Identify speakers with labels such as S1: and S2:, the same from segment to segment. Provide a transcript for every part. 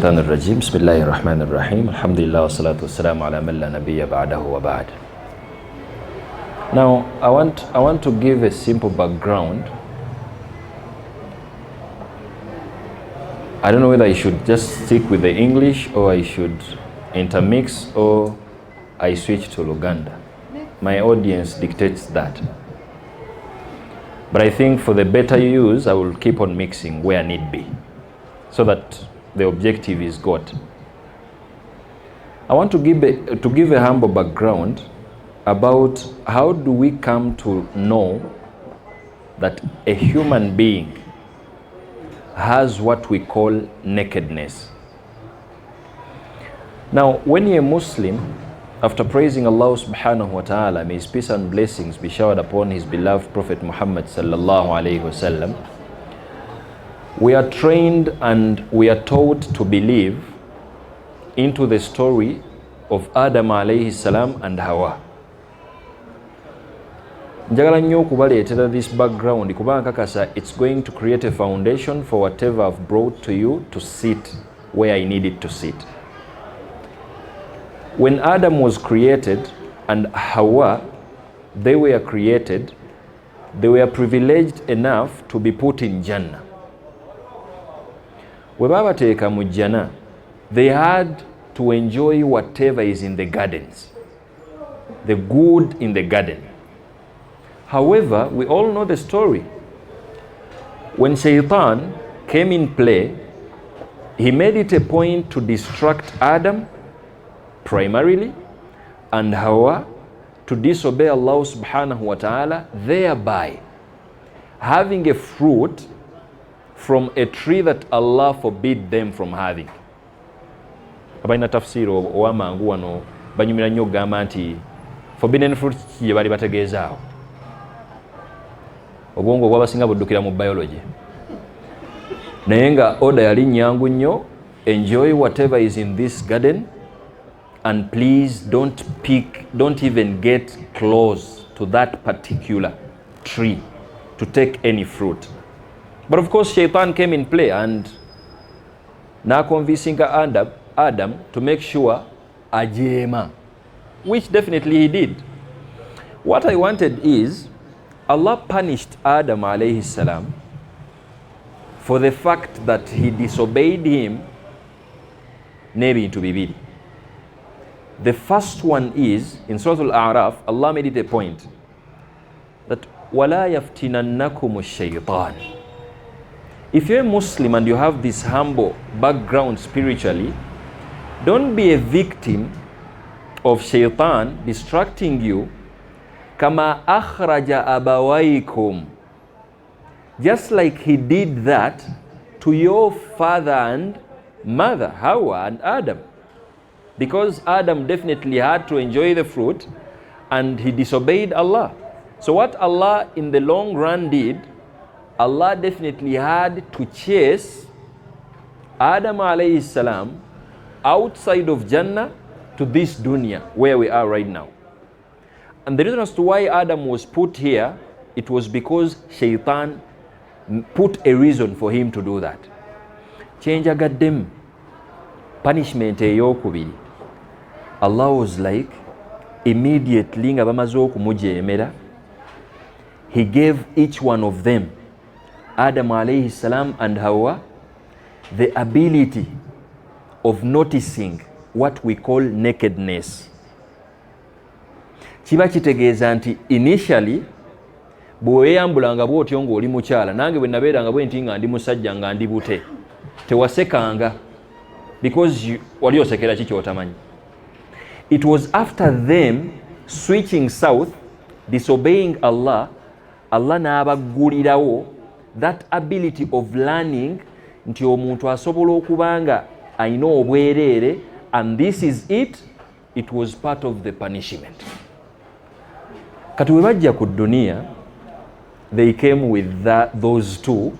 S1: الشيطان الرجيم بسم الله الرحمن الرحيم الحمد لله والصلاة والسلام على من لا نبي بعده وبعد. Now I want to give a simple background. I don't know whether I should just stick with the English or I should intermix or I switch to Luganda. My audience dictates that. But I think for the better use, I will keep on mixing where need be, so that the objective is got. I want to give a humble background about how do we come to know that a human being has what we call nakedness. Now, when you're a Muslim, after praising Allah subhanahu wa ta'ala, may his peace and blessings be showered upon his beloved Prophet Muhammad sallallahu alayhi wasallam, we are trained and we are taught to believe into the story of Adam alayhi salam and Hawa. Njagala nnyo okubaleetera this background kubanga kakasa it's going to create a foundation for whatever I've brought to you to sit where I need it to sit. When Adam was created and Hawa, they were created, they were privileged enough to be put in Jannah. We babateeka mu Jannah, they had to enjoy whatever is in the gardens, the good in the garden. However, we all know the story. When Shaitan came in play, he made it a point to distract Adam primarily and Hawa to disobey Allah subhanahu wa ta'ala, thereby having a fruit from a tree that Allah forbid them from having. Abaina tafsiri owamangu wano banyumira nnyo okugamba nti forbidden fruit kye bali bategeezaawo. Obwongo bwabasinga buddukira mu biology. Naye nga order yali nnyangu nnyo, enjoy whatever is in this garden and please don't even get close to that particular tree to take any fruit. But of course Shaitan came in play and now convincing Adam to make sure ajema, which definitely he did. What I wanted is Allah punished Adam alayhi salam for the fact that he disobeyed him nebintu bibiri. The first one is in Surah Al-A'raf, Allah made it a point that wala yaftinannakum ash-shaytan. If you're a Muslim and you have this humble background spiritually, don't be a victim of Shaitan distracting you. Kama akhraja abawaykum, just like he did that to your father and mother, Hawa and Adam. Because Adam definitely had to enjoy the fruit and he disobeyed Allah. So what Allah in the long run did, Allah definitely had to chase Adam alayhi salam outside of Jannah to this dunya where we are right now. And the reason as to why Adam was put here, it was because Shaitan put a reason for him to do that. Change agaddem punishment eyokubiri. Allah was like, immediately nga bamaze okumujeemera, he gave each one of them, Adam alayhi salam and Hawa, the ability of noticing what we call nakedness. Kiba kitegeeza nti initially bweyambulanga bw'otyo ng'oli mukyala, nange bwe nabeeranga bwe nti nga ndi musajja nga ndi bute, tewasekanga because wali osekera ki ky'otamanyi. It was after them switching south, disobeying Allah, Allah n'abaggulirawo that ability of learning nti omuntu asobola okubanga ayina obwereere, and this is it. It was part of the punishment. Kati we bajja ku dunia, they came with those two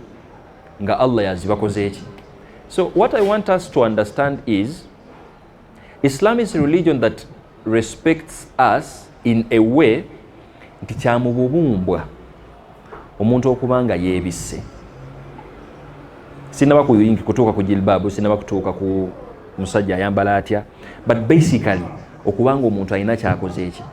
S1: nga Allah yazibakoze eki. So what I want us to understand is Islam is a religion that respects us in a way nti kyamububumbwa omuntu okubanga yeebisse. sinaba kutuuka ku jilbaabu, sinaba kutuuka ku musajja ayambala atya, but basically okubanga omuntu alina kyakoze eki.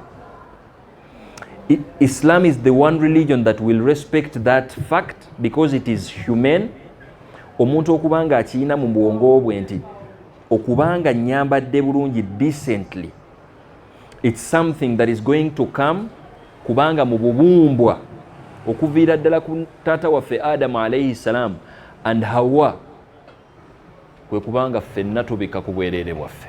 S1: Islam is the one religion that will respect that fact because it is humane. Omuntu okubanga akiina mu bwongo bwe nti okubanga nyambadde bulungi decently, it's something that is going to come, kubanga mu bubumbwa okuviira ddala ku taata waffe Adamu alayhi salam and Hawa, kwe kubanga ffenna tubika ku bwereere bwaffe.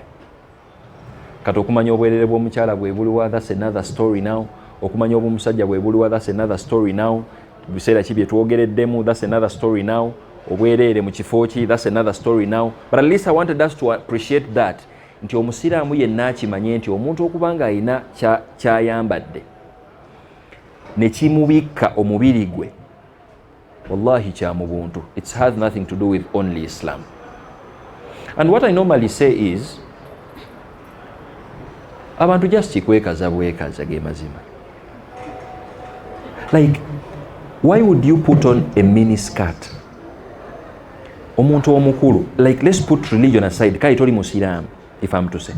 S1: Kati okumanya obwereere bw'omukyala bwe buliwa, that's another story now. Okumanya obw'omusajja bwe buliwa, that's another story now. Biseera ki bye twogereddemu, that's another story now. Obwereere mu kifo ki, that's another story now. But at least I wanted us to appreciate that, nti omusiraamu yenna akimanye nti omuntu okubanga alina kyayambadde ne kimubikka omubiri gwe, wallahi kya mu buntu. It has nothing to do with only Islam. And what I normally say is, abantu just kikwekaza bwekaza ge mazima. Like, why would you put on a mini skirt? Omuntu omukulu, like, let's put religion aside, kale toli musiraamu, if I'm to say.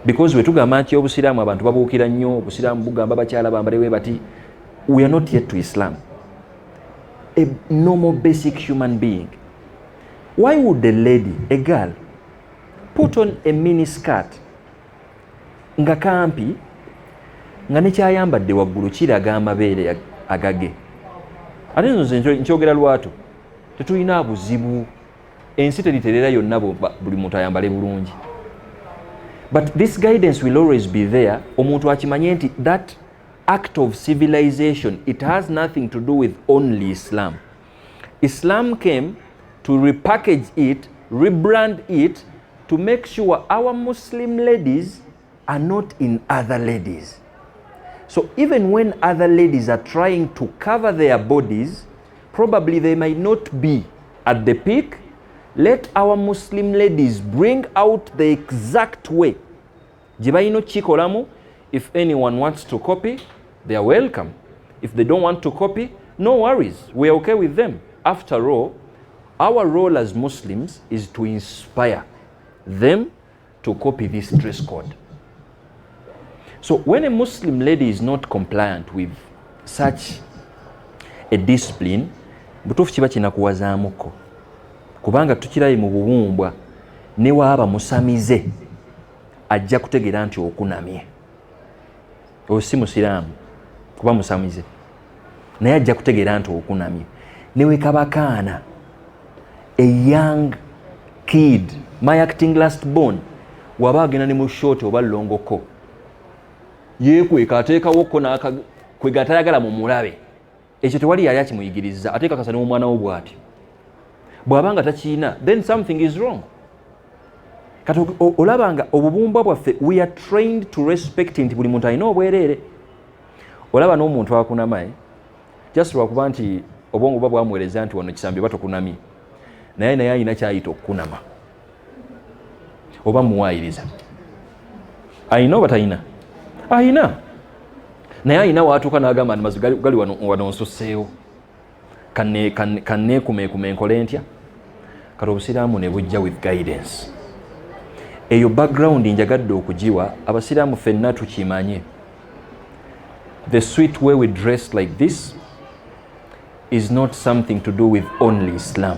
S1: Because we tugamba nti obusiraamu abantu babuukira nnyo, obusiraamu bugamba bakyala bambalewe bati, we are not yet to Islam. A normal basic human being. Why would a lady, a girl, put on a mini skirt nga kampi nga nekyayambadde waggulu kiraga amabeere agage? Ate nze nkyogera lwatu, tetulina buzibu, ensi teriterera yonna buli muntu ayambale bulungi. But this guidance will always be there. Omuntu akimanye nti that act of civilization, it has nothing to do with only Islam. Islam came to repackage it, rebrand it, to make sure our Muslim ladies are not in other ladies. So even when other ladies are trying to cover their bodies, probably they might not be at the peak. Let our Muslim ladies bring out the exact way. Jibaino chikolamu, if anyone wants to copy, they are welcome. If they don't want to copy, no worries. We are okay with them. After all, our role as Muslims is to inspire them to copy this dress code. So when a Muslim lady is not compliant with such a discipline, butuufu kiba kinakuwazaamuko. Kubanga tukirayi mu bubumbwa, ne waaba musamize ajja kutegeera nti okunamye. Oyo si musiraamu kuba musamize, naye ajja kutegeera nti okunamye. Ne wekabakaana, a young kid, my acting last born, waba agenda ne mu short oba longoko, yeekweka ateekawo ko kwe gatayagala mu mulabe, ekyo tewali yali akimuyigiriza, ateeka kasa n'omwana wo bw'atyo. Bw'abanga takiina, then something is wrong. Kati olabanga obubumbwa bwaffe, we are trained to respect nti buli muntu alina obwereere. Olaba n'omuntu akunama, just lwakuba nti obwongo bwa bwamuweereza nti wano kisambi batokunamye, naye alina kyayita okukunama oba muwaayiriza. Alina oba talina? Alina. Naye alina waatuuka n'agamba nti mazzi gali wano nsusseewo, kanneekumeekume enkole ntya. Kati obusiraamu ne bujja with guidance. Eyo background njagadde okugiwa abasiraamu ffenna tukimanye. The sweet way we dress like this is not something to do with only Islam.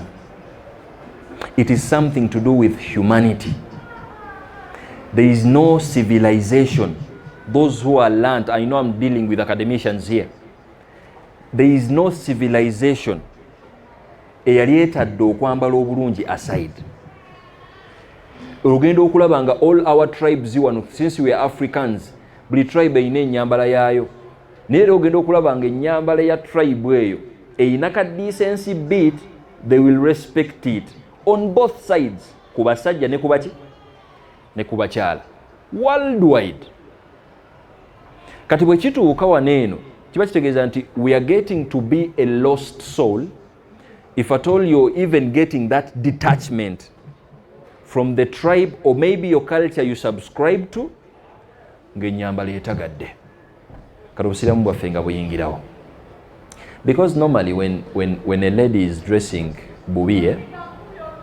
S1: It is something to do with humanity. There is no civilization. Those who are learned, I know I'm dealing with academicians here. There is no civilization eyali etadde okwambala obulungi aside. Olugenda okulaba nga all our tribes wano, since we are Africans, buli tribe eyina ennyambala yaayo. Naye ogenda okulaba nga ennyambala ya tribe eyo eyina ka decency bit, they will respect it on both sides, ku basajja ne kubaki ne ku bakyala worldwide. Kati bwe kituuka waneeno kiba kitegeeza nti we are getting to be a lost soul, if at all you're even getting that detachment from the tribe or maybe your culture you subscribe to, ng'ennyambala etagadde. Kati obusiraamu bwaffe nga buyingirawo. Because normally when a lady is dressing bubi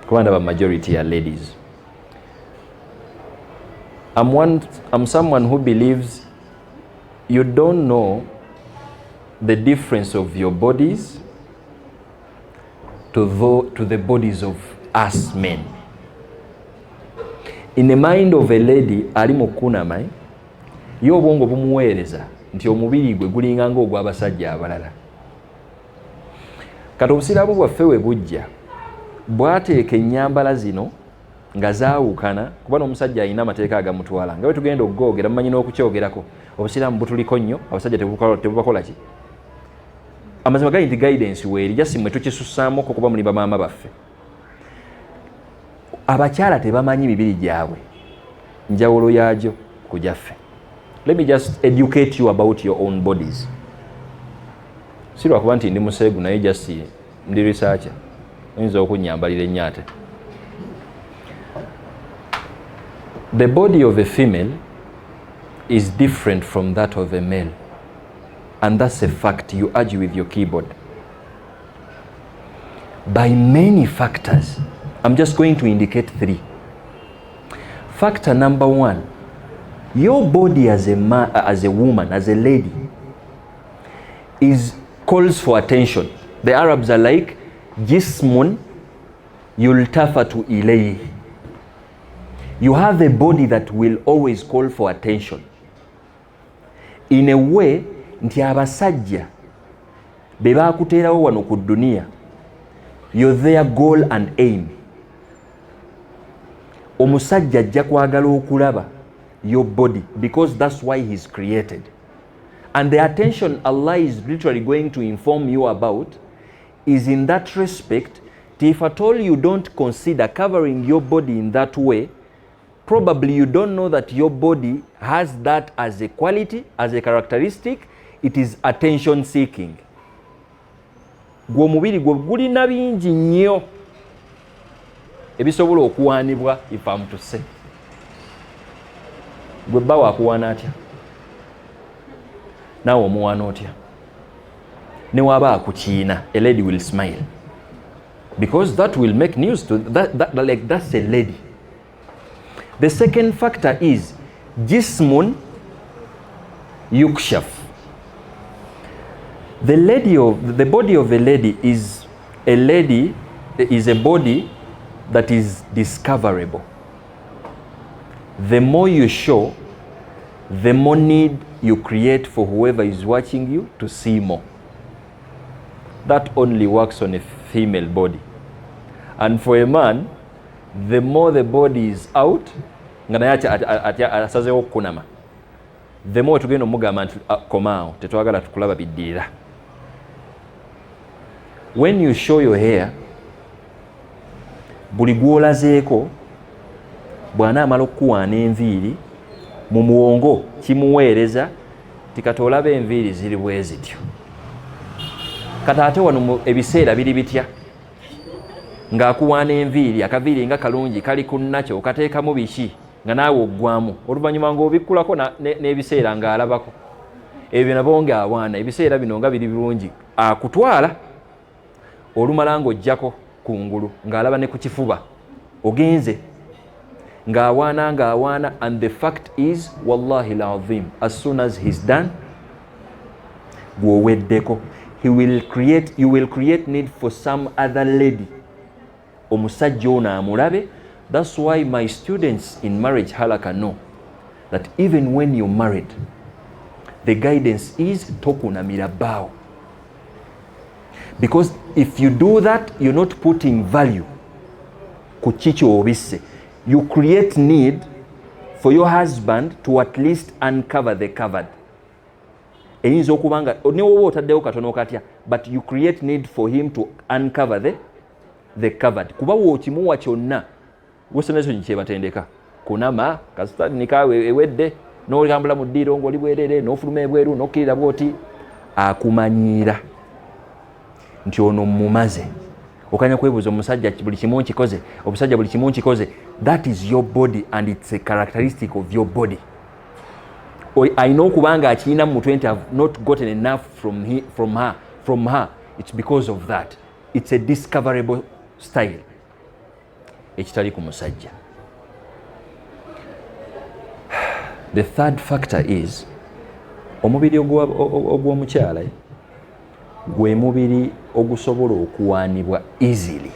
S1: kuba ndaba majority ya ladies. I'm someone who believes you don't know the difference of your bodies to the bodies of us men. In the mind of a lady ali mukunama yo obwongo bumuweereza nti omubiri gwe gulinga ng'ogw'abasajja abalala. Kati obusiraamu bwaffe we bujja bwateeka ennyambala zino nga zaawukana kuba n'omusajja alina amateeka agamutwala nga bwe tugenda okugoogera mumanyi n'okukyogerako obusiraamu butuliko nnyo abasajja tebubakola ki. Amazima gali nti guidance weeri jasi mwe tukisussaamuko kuba muli bamaama baffe. Abakyala tebamanyi mibiri gyabwe njawulo yaagyo ku gyaffe. Let me just educate you about your own bodies. Si lwakuba nti ndi museegu naye just ndi researcher oyinza okunnyambalira ennyaate. The body of a female is different from that of a male, and that's a fact. You argue with your keyboard by many factors. I'm just going to indicate 3. Factor number 1, your body as a man, as a woman, as a lady calls for attention. The Arabs are like jismun yultafatu ilayhi. You have a body that will always call for attention. In a way, nti abasajja be bakuteerawo wano ku dunia, you're their goal and aim. Omusajja ajja kwagala okulaba your body because that's why he's created. And the attention Allah is literally going to inform you about is in that respect. If at all you don't consider covering your body in that way, probably you don't know that your body has that as a quality, as a characteristic. It is attention seeking. Gwe omubiri gwe gulina bingi nnyo ebisobola okuwaanibwa if I'm to say. Gwe bba waakuwaana atya? Naawe omuwaana otya? Ne waba akukiina, a lady will smile. Because that will make news to like that's a lady. The second factor is jismun yukshaf. The body of a lady is a body that is discoverable. The more you show, the more need you create for whoever is watching you to see more. That only works on a female body. And for a man, the more the body is out, asazeewo okukunama, the more tugenda omugamba nti komaawo tetwagala tukulaba biddirira. When you show your hair, buli gwolazeeko bw'anaamala okukuwaana enviiri mu muwongo kimuweereza tikati olaba enviiri ziri bwe zityo. Kati ate wano ebiseera biri bitya ng'akuwaana enviiri, akaviiri nga kalungi kali ku nnakyo okateekamu biki nga naawe oggwamu, oluvannyuma ng'obikkulako n'ebiseera ng'alabako. Ebyo nabo ng'awaana, ebiseera bino nga biri birungi, akutwala olumala ng'ojjako kungulu ng'alaba ne ku kifuba ogenze ng'awaana. And the fact is, wallahi al-azim, as soon as he's done, gwoweddeko. You will create need for some other lady. Omusajja ono amulabe. That's why my students in marriage halaka know that even when you're married, the guidance is tokunamira bao. Because if you do that, you're not putting value ku kikyo obisse. You create need for your husband to at least uncover the covered. Eyinza okubanga ne woba otaddewo katono katya, but you create need for him to uncover the covered. Kuba wookimuwa kyonna wesonezo kyebatendeka kunama kasitani nikawe ewedde n'olambula mu ddiiro ng'oli bwerere n'ofuluma ebweru n'okkirira bw'oti, akumanyiira nti ono mumaze. Okanya kwebuuza omusajja buli kimu nkikoze, omusajja buli kimu nkikoze. That is your body and it's a characteristic of your body. I know kubanga akina mu 20 have not gotten enough from her. It's because of that. It's a discoverable style ekitali ku musajja. The third factor is omubiri ogw'omukyala gwe mubiri ogusobola okuwaanibwa easily.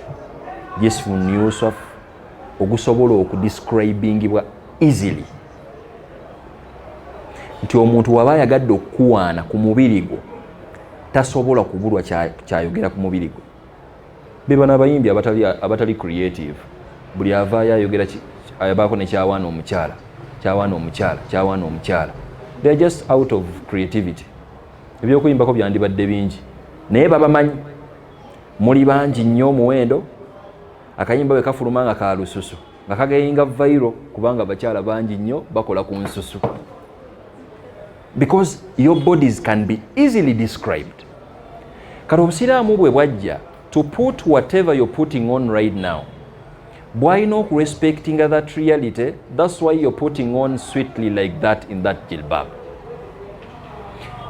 S1: Yesfun Yusuf ogusobola okudescribingibwa easily nti omuntu waba ayagadde okuwaana ku mubiri gwo tasobola kubulwa kyayogera ku mubiri gwo. Beba n'abayimbi abatali creative, buli avaayo ayogera ayabaako ne kyawaana omukyala, kyawaana omukyala, kyawaana omukyala. They are just out of creativity. Ebyokuyimbako byandibadde bingi naye babamanyi muli bangi nnyo omuwendo akayimba bwe kafuluma nga ka lususu nga kagayinga vairo kubanga abakyala bangi nnyo bakola ku nsusu. Because your bodies can be easily described. Kati obusiraamu bwe bwajja to put whatever you're putting on right now, bwalina okurespecting that reality. That's why you're putting on sweetly like that in that jilbab.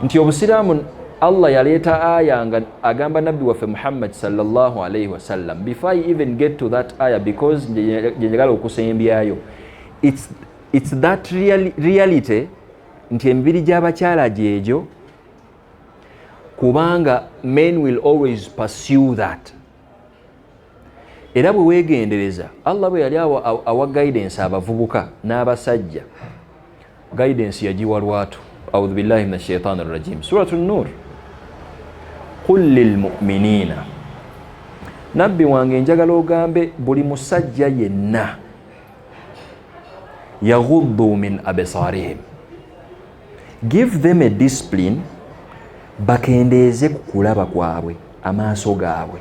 S1: Nti obusiraamu Allah yaleeta aya nga agamba nabbi waffe Muhammad sallallahu alayhi wasallam. Before I even get to that aya, because njagala okusembyayo, it's that reality nti emibiri gy'abakyala gyegyo, kubanga men will always pursue that. Era bwe weegendereza Allah bwe yali awa guidance abavubuka n'abasajja, guidance yagiwa lwatu. A'udhu billahi minash shaitanir rajim. Suratu Nur. Qul lil mu'minina, nabbi wange njagala ogambe buli musajja yenna, yaghuddu min absarihim, give them a discipline, bakendeeze ku kulaba kwabwe, amaaso gaabwe.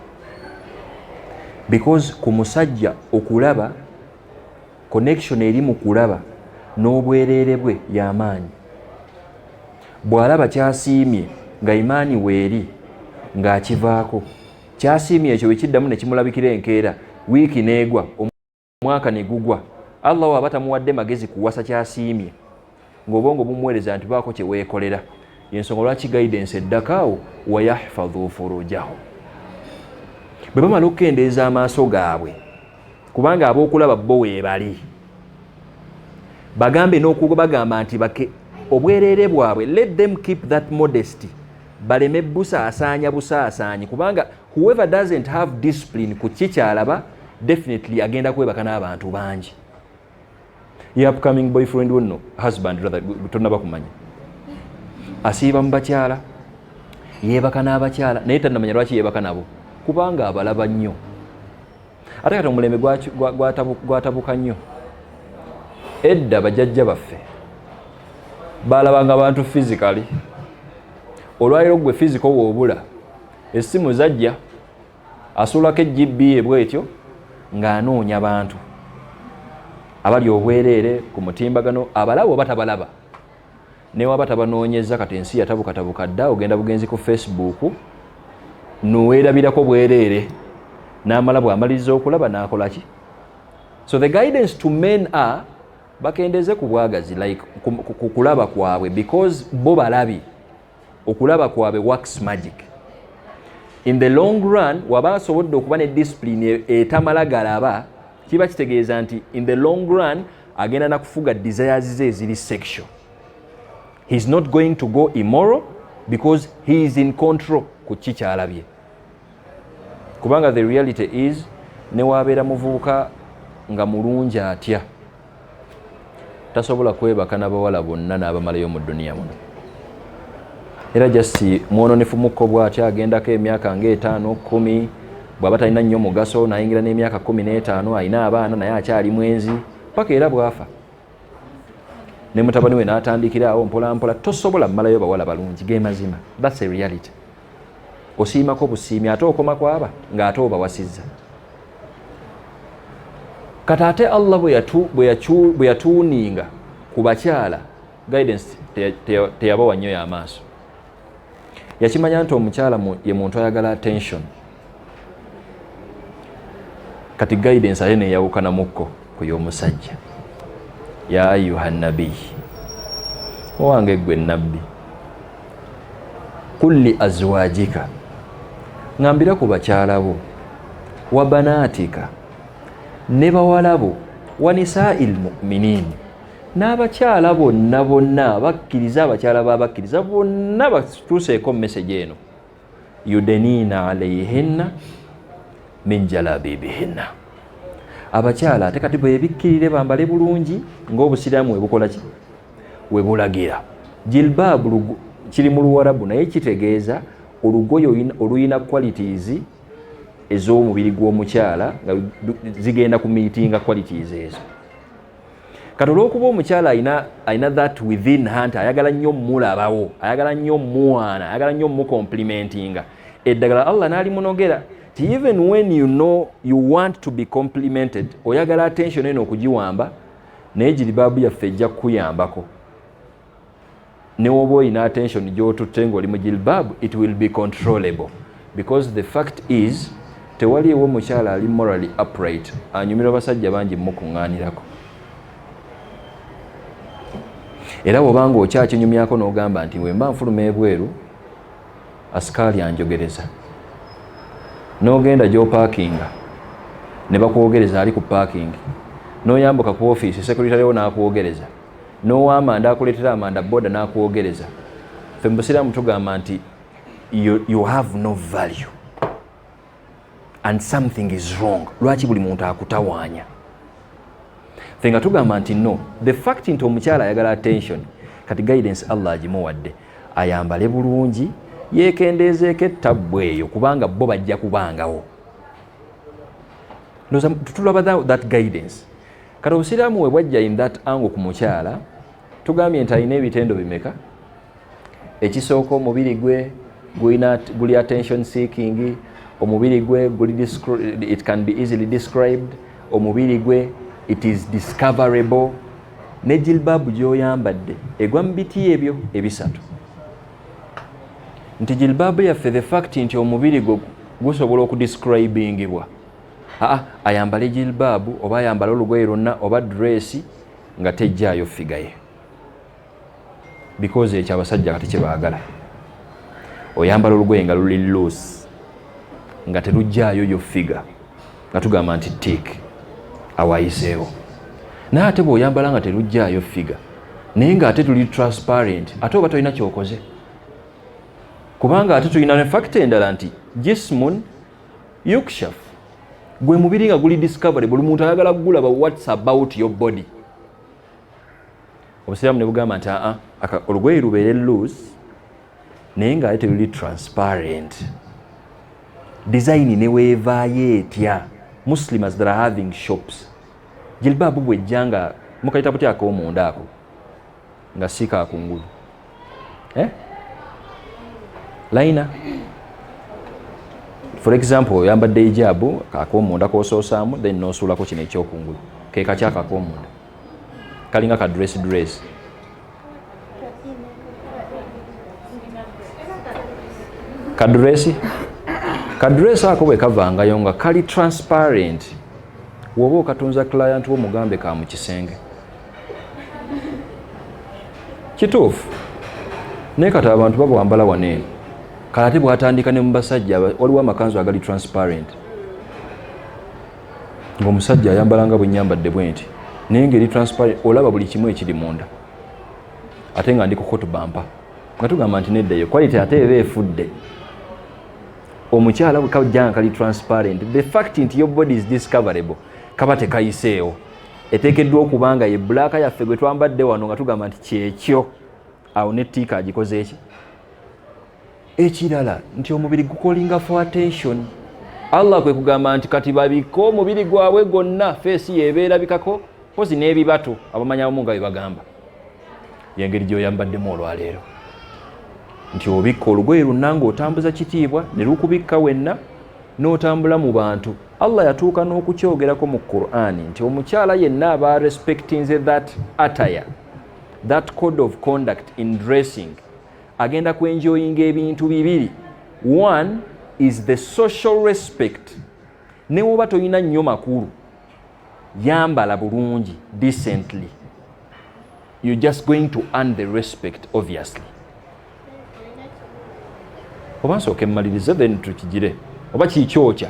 S1: Because ku musajja okulaba, connection eri mu kulaba n'obwereere bwe y'amaanyi. Bw'alaba kyasiimye nga imaani weeri ng'akivaako, kyasiimye ekyo wekiddamu ne kimulabikira enkeera, wiiki n'egwa, omwaka ne gugwa, Allah waba tamuwadde magezi kuwasa kyasiimye, ng'obwongo bumuweereza nti baako kye weekolera. Y'ensonga lwaki guidance eddakaawo wa yahfadhu furujahum. Bwe bamala okukendeeza amaaso gaabwe, kubanga ab'okulaba bo weebali, bagambe n'okubagamba nti obwereere bwabwe, let them keep that modesty, baleme busaasaanyi, kubanga whoever doesn't have discipline ku kikyalaba definitely agenda kwebaka n'abantu bangi. Your upcoming boyfriend wonno, husband rather, tonnaba kumanya, asiiba mu bakyala, yeebaka n'abakyala, naye tannamanya lwaki yeebaka nabo, kubanga abalaba nnyo. Ate kati omulembe gwatabuka nnyo. Edda bajjajja baffe balabanga abantu physically. Olwaliro gwe physical woobula, essimu zajja, asuulako egibbi bwetyo ng'anoonya bantu abali obwereere ku mutimbagano, abalaba oba tabalaba. Ne waba tabanoonyeza, kati ensi yatabukatabuka dda, ogenda bugenzi ku Facebook n'oweerabirako bwereere, n'amala bw'amaliriza okulaba n'akola ki? So the guidance to men are bakendeeze ku bwagazi, like ku kulaba kwabwe, because bo balabi, okulaba kwabwe works magic. In the long run, waba asobodde okuba ne discipline etamala galaba, kiba kitegeeza nti in the long run agenda na kufuga desires ze eziri sexual. He's not going to go immoral because he is in control ku kikyalabye. Kubanga the reality is, ne wabeera muvubuka nga mulungi atya, tasobola kwebaka n'abawala bonna n'abamalayo mu duniya muno. Era just mwononefu mukko bw'atya, agendako emyaka ng'etaano 10, bw'aba talina nnyo mugaso n'ayingira n'emyaka 15, alina abaana naye akyali mwenzi, paka era bw'afa. Ne mutabani we n'atandikira awo mpola mpola, tosobola mmalayo bawala balungi, ge mazima. That's a reality. Osiimako busiimi ate okoma kwaba ng'ate obawasizza. Kati ate Allah bwe yatuuninga ku bakyala, guidance teyabawa nnyo y'amaaso. Yakimanya nti omukyala ye muntu ayagala attention. Kati guidance ate neyawukana mukko ku y'omusajja. Ya ayuha nabi, owange gwe nabbi, qul li azwajika, ngambira ku bakyala bo, wa banatika ne bawala bo wa nisaa'il mu'minin n'abakyala bonna bakkiriza abakyala babakkiriza bonna batuuseeko message eno yudenina alayhinna min jalabibihinna abakyala ate kati bebikkirire bambale bulungi ng'obusiraamu webukola ki webulagira jilbaabu kiri mu Luwarabu naye kitegeeza olugoye oluyina qualities ez'omubiri gw'omukyala nga zigenda ku meetinga qualities ezo kati olw'okuba omukyala ayina that within her nti ayagala nnyo mulabawo ayagala nnyo muwaana ayagala nnyo mucomplimentinga eddagala Allah n'alimunogera ti even when you know you want to be complimented oyagala attention eno okugiwamba naye jilbaabu yaffe ejja kukuyambako ne woba oyina attention gy'otutte ng'oli mu jilbaabu it will be controllable because the fact is tewaliwo omukyala ali morally upright anyumira abasajja bangi mukuŋŋaanirako era bw'obanga okyakinyumyako n'ogamba nti bwe mba nfuluma ebweru asikaali anjogereza n'ogenda gy'opaakinga ne bakwogereza ali ku paakingi n'oyambuka ku ofiisi sekuritalewo n'akwogereza n'owamanda akuleetera amanda boda n'akwogereza ffe mu busiraamu tugamba nti you have no value and something is wrong lwaki buli muntu akutawaanya ffe nga tugamba nti no the fact nti omukyala ayagala attention kati guidance Allah agimuwadde ayambale bulungi yeekendeezeeko ettabbu eyo kubanga bo bajja kubangawo tutulaba that guidance kati obusiraamu we bwajja in that angle ku mukyala tugambye nti alina ebitendo bimeka ekisooka omubiri gwe guli attention seeking omubiri gwe it can be easily described omubiri gwe it is discoverable ne jilbaabu gy'oyambadde egwa mu biti ebyo ebisatu nti jilbaabu yaffe the fact nti omubiri gwe gusobola okudescribingibwa ayambale jilbaabu oba ayambale olugoye lwonna oba dresi nga tejjaayo figaye because ekyo abasajja kati kyebaagala oyambala olugoye nga luli loose nga terujjaayo yo figa nga tugamba nti tik awayiseewo naye ate bw'oyambala nga terujjaayo figa naye nga ate tuli transparent ate oba tolina kyokoze kubanga ate tulina ne fact endala nti jismun yukshaf gwe mubiri nga guli discovery buli muntu ayagala kugulaba what's about your body obusiraamu ne bugamba nti olugoye lubeere loose naye nga ate luli transparent design ne weevaayo etya muslims that are having shops jilbaabu bwejja nga mukayita buti ak'omunda ako nga si kakungulu laina for example oyambadde hijabu ak'omunda k'osoosaamu then n'osuulako kino ekyokungulu ke kakyaka ak'omunda kalinga ka dress kadresi ako bwe kavangayo nga kali transparent woba okatunza client wo mugambe ka mu kisenge kituufu naye kati abantu babwambala waneeno kale ate bwatandika ne mu basajja waliwo amakanzu agali transparent ng'omusajja ayambala nga bwe nnyambadde bwe nti naye ngeri transparent olaba buli kimu ekiri munda ate nga ndi ku hot bumper nga tugamba nti neddayo quality ate eba efudde omukyala bwe kajja nga kali transparent the fact nti your body is discoverable kaba tekayiseewo eteekeddwa okuba nga ye bulaaka yaffe gwe twambadde wano nga tugamba nti kyekyo awo ne tiika agikoze eki ekirala nti omubiri gukolinga for attention Allah kwe kugamba nti kati babiko omubiri gwabwe gonna feesi yebeerabikako pozi n'ebibatu abamanya abamu nga bye bagamba yengeri gy'oyambaddemu olwaleero nti obikka olugoye lunnanga otambuza kitiibwa ne lukubikka wenna n'otambula mu bantu Allah yatuuka n'okukyogerako mu Qur'ani nti omukyala yenna aba respectinze that attire that code of conduct in dressing agenda kwenjoyinga ebintu bibiri one is the social respect ne woba toyina nnyo makulu yambala bulungi decently you're just going to earn the respect obviously oba nsooka emmalirize then tukigire oba kiikyokya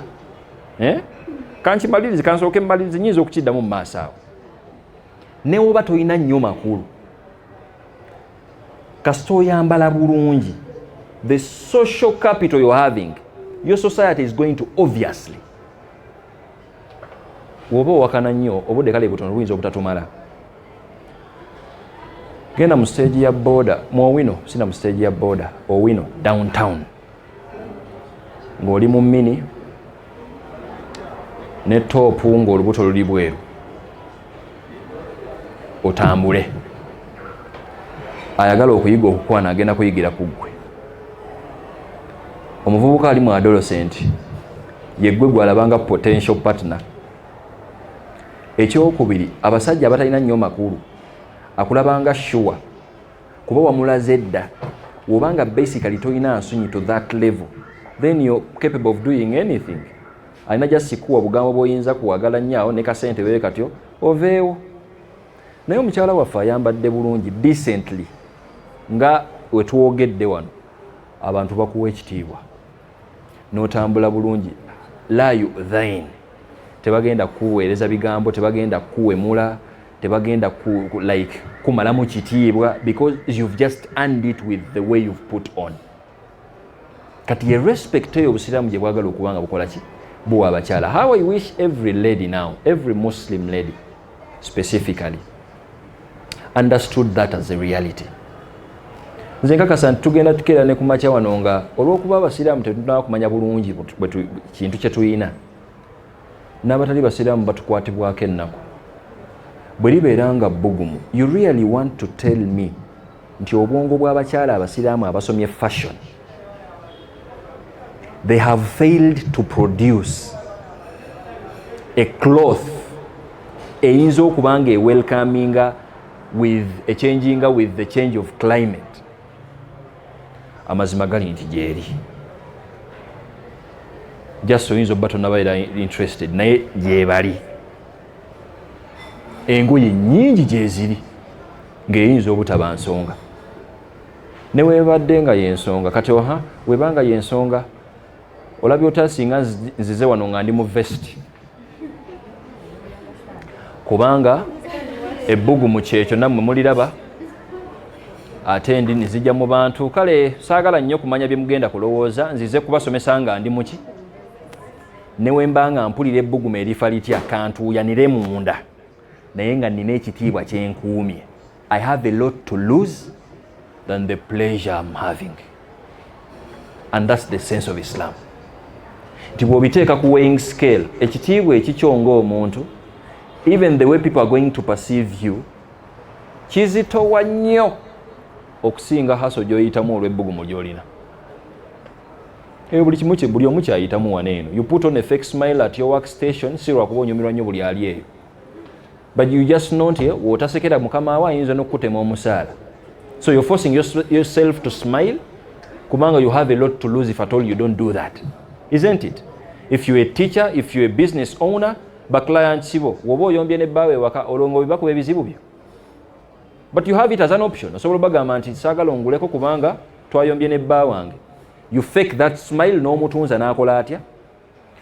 S1: kankimalirize kansooke mmalirize nyinza okukiddamu mu maaso awo ne woba tolina nnyo makulu kasita oyambala bulungi the social capital you're having your society is going to obviously woba owakana nnyo obudde kale butono buyinza obutatumala genda mu stage ya boda mu Owino sina mu stage ya boda Owino downtown ng'oli mu mini ne topu ng'olubuto luli bweru otambule ayagala okuyiga okukwana agenda kuyigira ku ggwe omuvubuka ali mu adolescent yeggwe gwalabanga potential partner ekyokubiri abasajja abatalina nnyo makulu akulabanga sure kuba wamulaze edda wobanga basically tolina nsunyi to that level then you're capable of doing anything alina just kuwa bugambo bwoyinza kuwagala nnyawo ne kasente wewe katyo oveewo naye omukyala waffe ayambadde bulungi decently nga wetwogedde wano abantu bakuwa ekitiibwa n'otambula bulungi layu thine tebagenda kuweereza bigambo tebagenda kuwemula tebagenda like kumalamu kitiibwa because you've just earned it with the way you've put on kati ye respect eyo obusiraamu gye bwagala okuba nga bukola ki buwa abakyala. How I wish every lady now, every Muslim lady specifically, understood that as a reality. Nze nkakasa nti tugenda tukeera ne kumakya wano nga olw'okuba abasiraamu tetunaba kumanya bulungi kintu kye tuyina n'abatali basiraamu batukwatibwako ennaku bwe libeera nga bbugumu. You really want to tell me nti obwongo bw'abakyala abasiraamu abasomye fashion, they have failed to produce a cloth eyinza okuba nga welcominga with a changinga with the change of climate. Amazima gali nti gyeri just oyinza obba tonnabaera interested naye gyebali engoye nnyingi gyeziri ng'eyinza obutaba nsonga ne weebadde nga yensonga kati oha webanga yensonga olabye otasinga nzize wano nga ndi mu vest kubanga ebbugu mu kyekyo nammwe muliraba ate ndi nizijja mu bantu kale saagala nnyo kumanya bye mugenda kulowooza nzize kubasomesa nga ndi muki ne wembanga mpulira ebbugumu erifa litya kantuuyanire munda naye nga nina ekitiibwa kyenkuumye. I have a lot to lose than the pleasure I'm having, and that's the sense of Islam. Nti bw'obiteeka ku weighing scale ekitiibwa ekikyonga omuntu, even the way people are going to perceive you kizitowa nnyo okusinga haso gy'oyitamu olw'ebbugumu gy'olina. Buli kimu kye buli omu kyayitamu wano eno. You put on a fake smile at your workstation si lwakuba onyumirwa nnyo buli ali eyo, but you just know nti w'otasekera mukama we ayinza n'okukutema omusaala. So you're forcing yourself to smile kubanga you have a lot to lose if at all you don't do that, isn't it? If you're a teacher, if you're a business owner, baclient sibo woba oyombye ne bbaawe waka olongo bibakuba ebizibu byo, but you have it as an option. Osobola bagamba nti saagala onguleko kubanga twayombye ne bba wange. You fake that smile n'omutunza n'akola atya.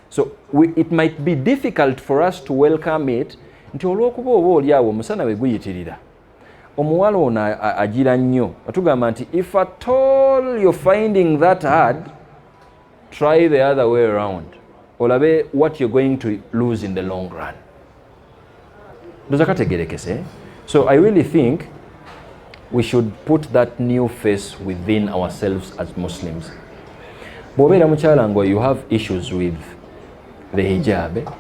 S1: So it might be difficult for us to welcome it nti olw'okuba oba oli awo omusana we guyitirira omuwala ono agira nnyo atugamba nti if at all you're finding that hard, try the other way around olabe what you're going to lose in the long run. Ndoza kategerekese. So I really think we should put that new face within ourselves as Muslims. Bw'obeera mukyala ngo you have issues with the hijab,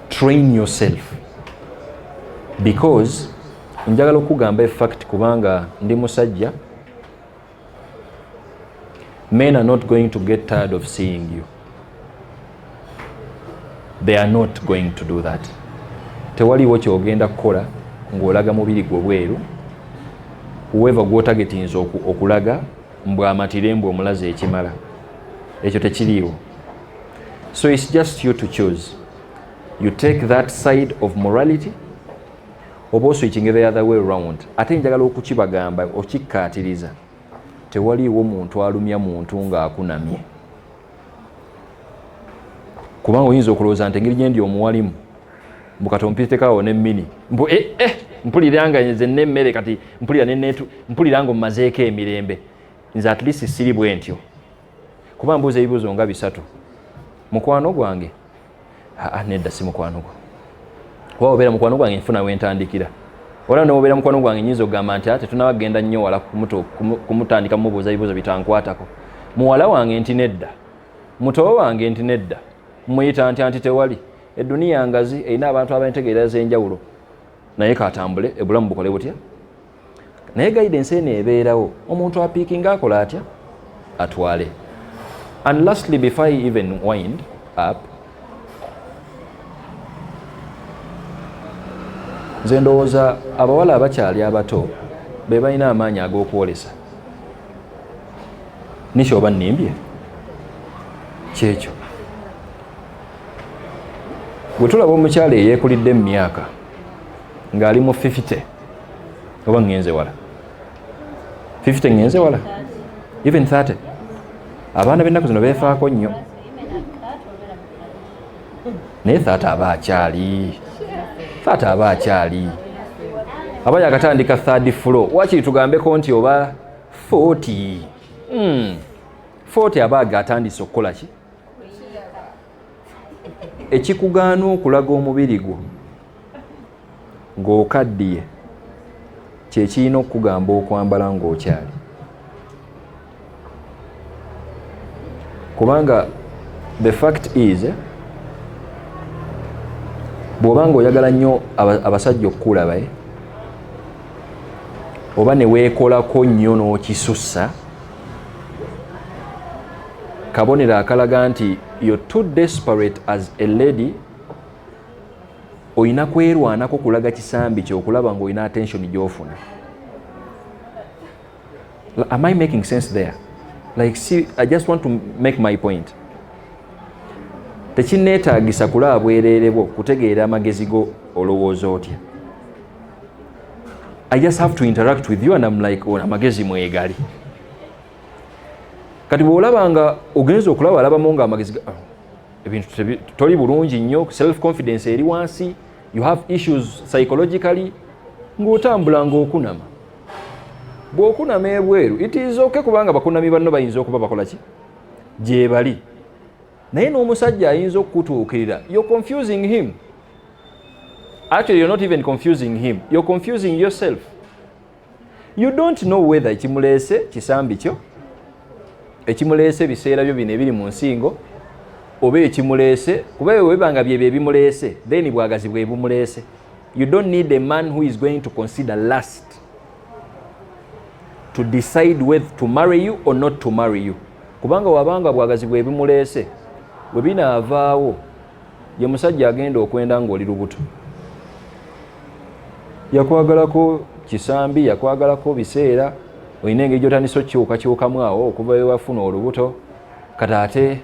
S1: train yourself, because njagala okugamba fact kubanga ndi musajja, men are not going to get tired of seeing you. They are not going to do that. Tewaliwo kyogenda kukola ng'olaga mubiri gwe bweru whoever gw'otagetinza okulaga mbw'amatire mbwe omulaze ekimala ekyo tekiriiwo. So it's just you to choose. You take that side of morality oba switching the other way around. Ate njagala okukibagamba okikkaatiriza tewaliiwo muntu alumya muntu ng'akunamye. kubanga oyinza okulowooza nti engeri gyendi omuwalimu mbukatompitekawo nemmini mpulira nga nze nemmere kati mpulira nga omumazeeko emirembe nze at least siri bwe ntyo kuba mbuuza ebibuuzo nga 3 mukwano gwange nedda si mukwano gwo kuba obeera mukwano gwange nfuna wentandikira wala nobeera mukwano gwange nyinza okugamba nti ate tunabagenda nnyo wala kumutandika mubuuza ebibuuzo bitankwatako muwala wange nti nedda mutowa wange nti nedda muyita nti anti tewali eduniya ngazi erina abantu abentegeera z'enjawulo naye katambule ebulamu bukole butya naye guidance eno ebeerawo omuntu apiikinga akola atya atwale. And lastly, before I even wind up, nze ndowooza abawala abakyali abato be balina amaanyi ag'okwolesa nikyo oba nnimbye kyekyo bwe tulaba omukyala eyeekulidde mu myaka ng'ali mu 50 oba ngenze wala 50 ngenze wala even 30 abaana b'ennaku zino beefaako nnyo naye 30 aba akyali aba yakatandika 3rd floor wakiri tugambeko nti oba 40 40 aba agatandise okukola ki ekikugaana okulaga omubiri gwo ng'okaddiye kyekirina okugamba okwambala ng'okyali kubanga the fact is bw'obanga oyagala nnyo abasajja okukulaba oba ne weekolako nnyo n'okisussa kabonero akalaga nti you're too desperate as a lady oyina kwerwanako kulaga kisambi kyokulaba ng'olina attention gy'ofuna. Am I making sense there? Like, see, I just want to make my point. Tekinneetaagisa kulaba bwereere bwo kutegeera amagezi go olowooza otya. I just have to interact with you and I'm like, oh, amagezi mwegali. Kati bw'olaba nga ogenza okulaba alabamu nga amagezi ebintu toli bulungi nnyo, self confidence eri wansi, you have issues psychologically, ng'otambula ng'okunama. Bw'okunama ebweru it is okay kubanga bakunami banno bayinza okuba bakola ki gye bali naye n'omusajja ayinza okukutuukirira you're confusing him. Actually, you're not even confusing him, you're confusing yourself. You don't know whether ekimuleese kisambi kyo, ekimuleese biseera byo bino ebiri mu nsingo, oba ekimuleese kuba webanga byebyo ebimuleese then bwagazi bwe bumuleese. You don't need a man who is going to consider lust to decide whether to marry you or not to marry you. Kubanga wabanga bwagazi bwe bimuleese bwe binaavaawo ye musajja agenda okwenda ng'oli lubuto. Yakwagalako kisambi, yakwagalako biseera, olina engeri gy'otandisa okyukakyukamu awo okuva we wafuna olubuto, kati ate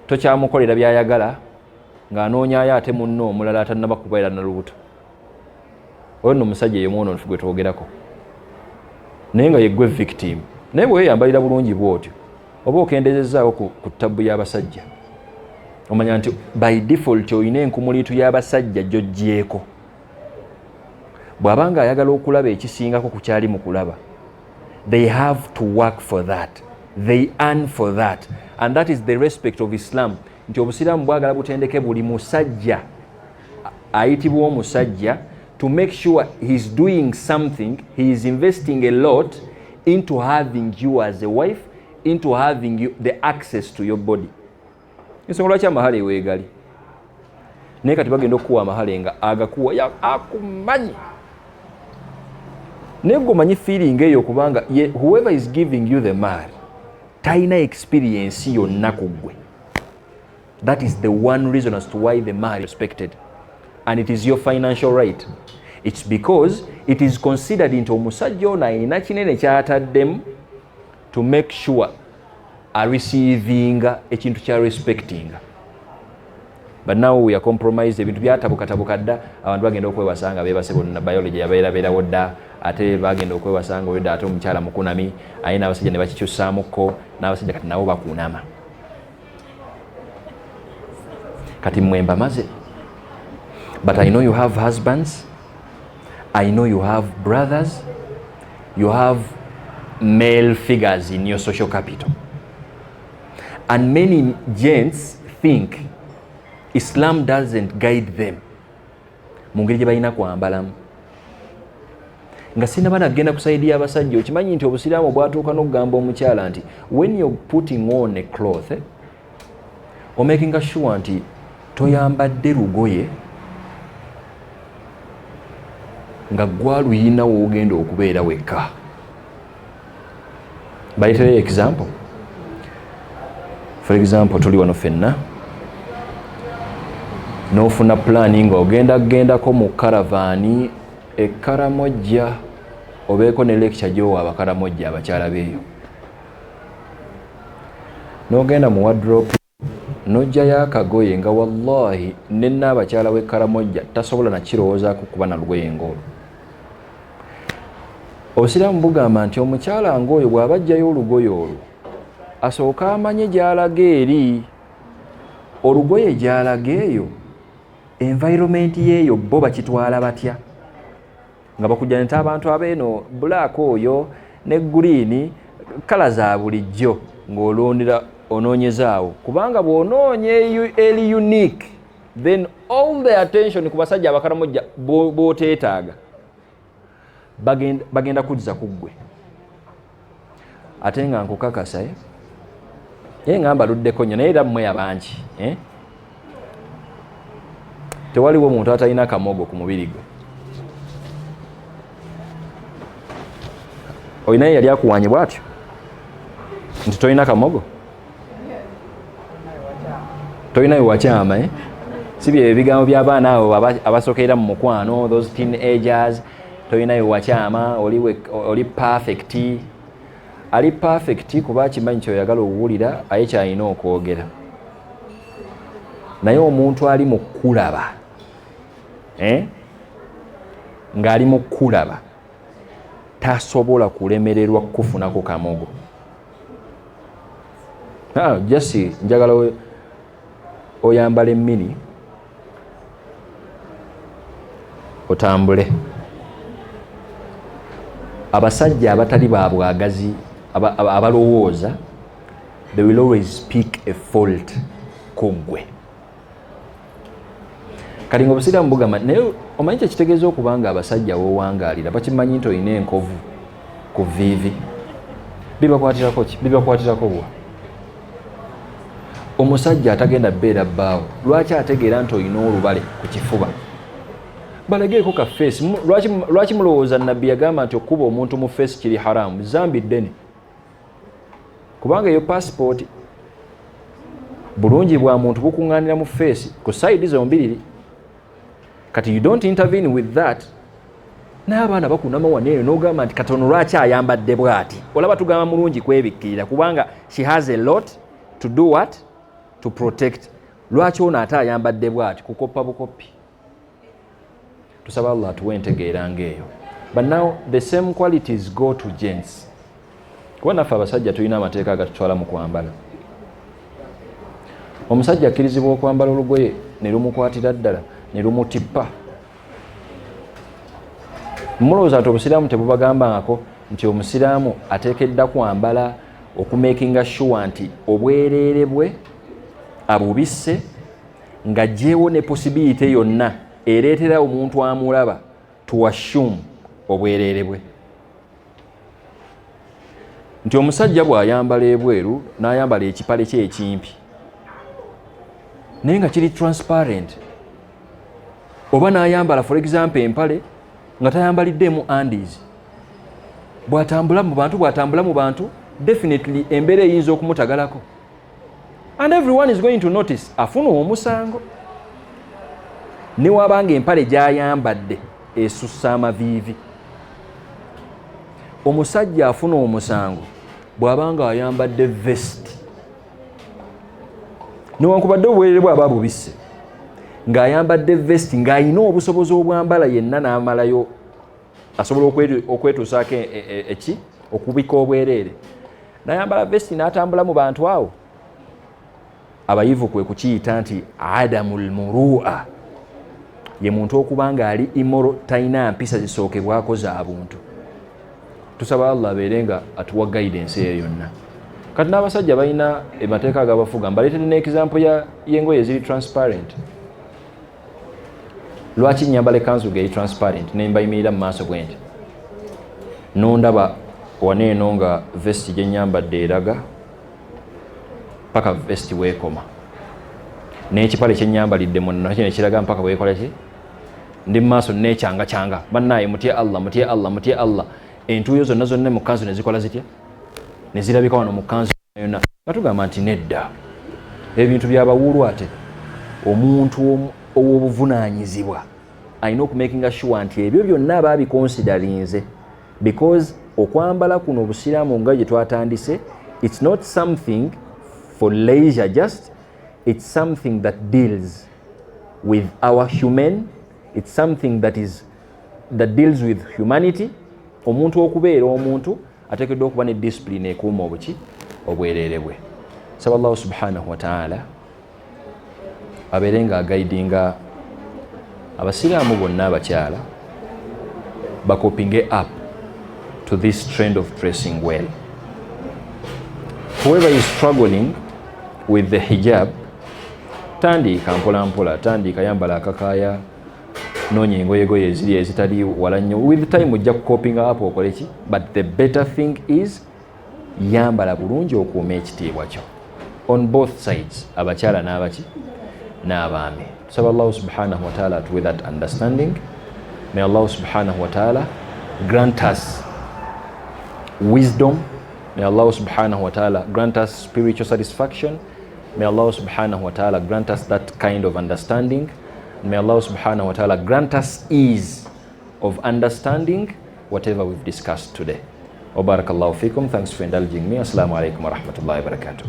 S1: tokyamukolera by'ayagala ng'anoonyaayo ate munno omulala atannaba kubeera na lubuto. Oyo nno omusajja ye mwonoonfu gwe twogerako. Naye nga yeggwe victim. Naye bwe weeyambalira bulungi bw'otyo oba okendezezaawo ku ttabu y'abasajja omanya nti by default olina enkumuliitu y'abasajja gy'oggyeko. Bw'abanga ayagala okulaba ekisingako ku kyali mu kulaba, they have to work for that, they earn for that, and that is the respect of Islam. Nti obusiraamu bwagala butendeke buli musajja ayitibwa omusajja to make sure he's doing something, he is investing a lot into having you as a wife, into having you the access to your body. Ensonga lwaki amahale weegali naye kati bagenda okukuwa amahale nga agakuwa akumanyi naye gomanyi feeling eyo kubanga whoever is giving you the mar talina experience yonna ku ggwe. That is the one reason as to why the mar is respected, and it is your financial right. It's because it is considered nti omusajja ono alina kinene kyataddemu to make sure areceiving ekintu kya respecting. But now we are compromised, ebintu byatabuka dda, abantu bagenda okwewasanga beebase bonna biology yabeerabeerawo dda, ate bagenda okwewasanga oyo dda ate omukyala mukunami ayina abasajja ne bakikyusaamuko n'abasajja kati nabo bakunama. kati mwemba maze. But I know you have husbands, I know you have brothers, you have male figures in your social capital. And many gents think Islam doesn't guide them mu ngeri gye balina kwambalamu. Nga sinaba nagenda kusaidia abasajja, okimanyi nti obusiraamu bwatuuka n'okugamba omukyala nti when you're putting on a cloth, making sure nti toyambadde lugoye nga gwaluyina woogenda okubeera wekka. Bayitire example. For example, tuli wano fenna n'ofuna planning ogendako mu karavani e Karamojja, obeeko ne lecture gy'owa abakaramojja abakyala beeyo, n'ogenda mu wardrobe n'ojjayo akagoye nga wallahi nenna abakyala w'e Karamojja tasobola nakirowoozaako kuba na lugoye ng'olwo. Obusiraamu bugamba nti omukyala ng'oyo bw'aba ajjayo olugoye olwo asooka amanye gy'alaga eri. Olugoye gy'alaga eyo environment yeeyo bo bakitwala batya, nga bakujja nti abantu abeeno black oyo ne green kala za bulijjo ng'olondera onoonyezaawo, kubanga bw'onoonya eri unique then all the attention ku basajja abakaramojja b'oteetaaga bagenda kuddiza ku ggwe. Ate nga nkukakasa ye ngamba luddeko nnyo naye era mmwe abangi tewaliwo omuntu atalina akamogo ku mubiri gwe. Oyinayo yali akuwanye bw'atyo nti tolina kamogo, tolinayo wakyama si bye ebigambo by'abaana abo abasokerera mu mukwano, those teenagers. Tolinayo wakyama, oli perfect. Ali perfect kuba akimanyi kyoyagala okuwulira aye kyalina okwogera. Naye omuntu ali mu kulaba ng'ali mu kulaba tasobola kulemererwa kufunako kamogo. Jasi njagala oyambala emmini otambule. Abasajja abatali babwagazi abalowooza, they will always pick a fault ku ggwe. Kati ng'obusiraamu bugamba, naye omanyi kyekitegeeza okubanga abasajja woowangaalira bakimanyi nti olina enkovu ku viivi. Bibakwatirako ki? Bibakwatirako bwa omusajja atagenda bbeera bbaawo lwaki ategeera nti olina olubale ku kifuba balageeko ka feesi. Lwaki mulowooza nabbi yagamba nti okuba omuntu mu feesi kiri haramu, zambi ddene, kubanga eyo passport bulungi bwa muntu bukuŋŋaanira mu feesi ku sayidi zombiriri. Kati you don't intervene with that. N'abaana bakunama waneeyo n'ogamba nti katono lwaki ayambadde bw'ati. Olaba tugamba mulungi kwebikkirira kubanga she has a lot to do what? To protect. Lwaki ono ate ayambadde bw'ati? Kukoppa bukoppi. Tusaba Allah atuwe entegeera ng'eyo. But now the same qualities go to gents. Kuba naffe abasajja tulina amateeka agatutwala mu kwambala. Omusajja akkirizibwa okwambala olugoye ne lumukwatira ddala ne lumutippa. Mulowooza nti obusiraamu tebubagambangako nti omusiraamu ateekedda kwambala okumakinga sure nti obwereere bwe abubisse nga gyewo ne possibility yonna ereetera omuntu amulaba to assume obwereere bwe. Nti omusajja bw'ayambala ebweru n'ayambala ekipale kye ekimpi naye nga kiri transparent, oba n'ayambala for example empale nga tayambaliddemu undies, bw'atambula mu bantu definitely embeera eyinza okumutagalako and everyone is going to notice, afuna omusango. Ne wabanga empale gy'ayambadde esussa amaviivi, omusajja afuna omusango bw'abanga ayambadde vest newankubadde obwereere bw'aba bubisse ng'ayambadde vest ng'ayina obusobozi obwambala yenna n'amalayo asobola okwetuusaako okubika obwereere, n'ayambala vest n'atambula mu bantu awo, abayivu kwe kukiyita nti adamul murua, ye muntu okuba nga ali imoro, talina mpisa zisookebwako za buntu. Tusaba Allah abeere nga atuwa guidance eyo yonna. Kati n'abasajja balina emateeka agabafuga. Mbaleetedde n'example y'engoye eziri transparent. Lwaki nyambala ekanzu ng'eri transparent ne mbayimirira mu maaso bwe nti nondaba waneeno nga vesti gye nyambadde eraga paka vesti weekoma, n'ekipale kye nyambalidde muno nakyo ne kiraga mpaka weekola ki, ndi mu maaso neekyanga bannaaye mutye Allah, mutye Allah, mutye Allah. Entuuyo zonna zonna mu kanzu ne zikola zitya, ne zirabika wano mu kanzu yonna. Nga tugamba nti nedda, ebintu byabawuulu. Ate omuntu ow'obuvunaanyizibwa alina okumakinga sure nti ebyo byonna abaabikonsidarinze, because okwambala kuno obusiraamu nga gye twatandise, it's not something for leisure just, it's something that deals with our human, it's something that deals with humanity. Omuntu okubeera omuntu ateekeddwa okuba ne discipline ekuuma obuki, obwereere bwe. Saba Allah subhanahu wa ta'ala abeere nga agaidinga abasiraamu bonna abakyala bakopinge up to this trend of dressing well. Whoever is struggling with the hijab, tandika mpola mpola, tandika yambala akakaaya, noonya engoyegoye eziri ezitali wala nnyo. With time ojja kukopinga up okole ki, but the better thing is yambala bulungi okuuma ekitiibwa kyo on both sides, abakyala n'abaki n'abaami. Tusaba Allah subhanahu wa ta'ala with that understanding. May Allah subhanahu wa ta'ala grant us wisdom. May Allah subhanahu wa ta'ala grant us spiritual satisfaction. May Allah subhanahu wa ta'ala grant us that kind of understanding. May Allah subhanahu wa ta'ala grant us ease of understanding whatever we've discussed today. Wa barakallahu fikum. Thanks for indulging me. Assalamu alaikum wa rahmatullahi wa barakatuh.